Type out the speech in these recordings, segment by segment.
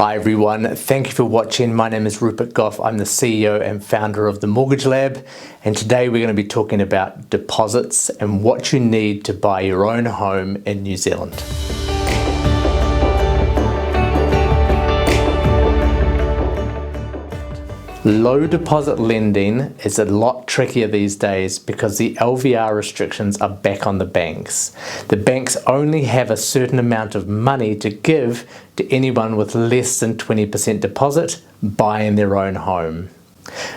Hi everyone, thank you for watching. My name is Rupert Gough. I'm the CEO and founder of the Mortgage Lab, and today we're going to be talking about deposits and what you need to buy your own home in New Zealand. Low deposit lending is a lot trickier these days because the LVR restrictions are back on the banks. The banks only have a certain amount of money to give to anyone with less than 20% deposit buying their own home.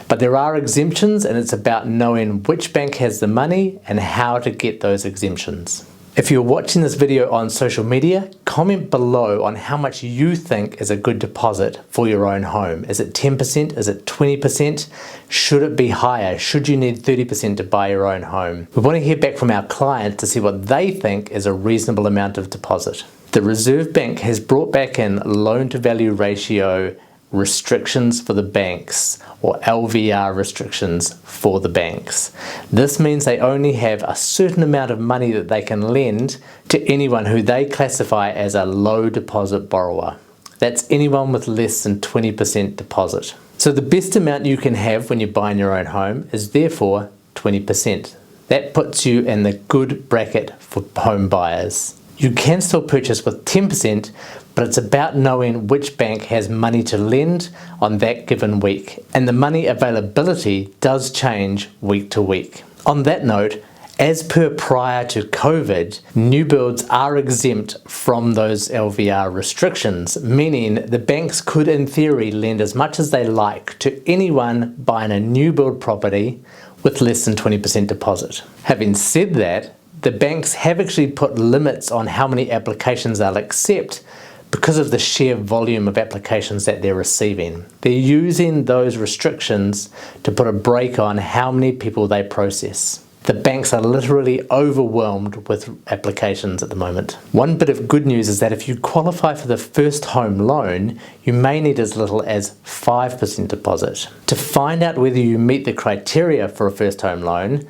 But there are exemptions, and it's about knowing which bank has the money and how to get those exemptions. If you're watching this video on social media, comment below on how much you think is a good deposit for your own home. Is it 10%? Is it 20%? Should it be higher? Should you need 30% to buy your own home? We want to hear back from our clients to see what they think is a reasonable amount of deposit. The Reserve Bank has brought back in loan-to-value ratio restrictions for the banks, or LVR restrictions for the banks. This means they only have a certain amount of money that they can lend to anyone who they classify as a low deposit borrower. That's anyone with less than 20% deposit. So the best amount you can have when you're buying your own home is therefore 20%. That puts you in the good bracket for home buyers. You can still purchase with 10%, but it's about knowing which bank has money to lend on that given week. And the money availability does change week to week. On that note, as per prior to COVID, new builds are exempt from those LVR restrictions, meaning the banks could in theory lend as much as they like to anyone buying a new build property with less than 20% deposit. Having said that, the banks have actually put limits on how many applications they'll accept because of the sheer volume of applications that they're receiving. They're using those restrictions to put a brake on how many people they process. The banks are literally overwhelmed with applications at the moment. One bit of good news is that if you qualify for the first home loan, you may need as little as 5% deposit. To find out whether you meet the criteria for a first home loan,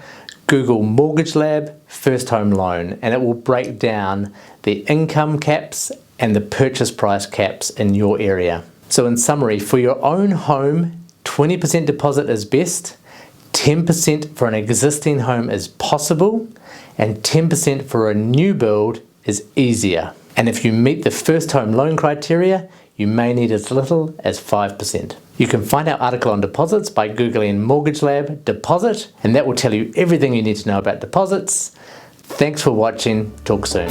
Google Mortgage Lab First Home Loan, and it will break down the income caps and the purchase price caps in your area. So in summary, for your own home, 20% deposit is best, 10% for an existing home is possible, and 10% for a new build is easier. And if you meet the first home loan criteria, you may need as little as 5%. You can find our article on deposits by Googling Mortgage Lab deposit, and that will tell you everything you need to know about deposits. Thanks for watching. Talk soon.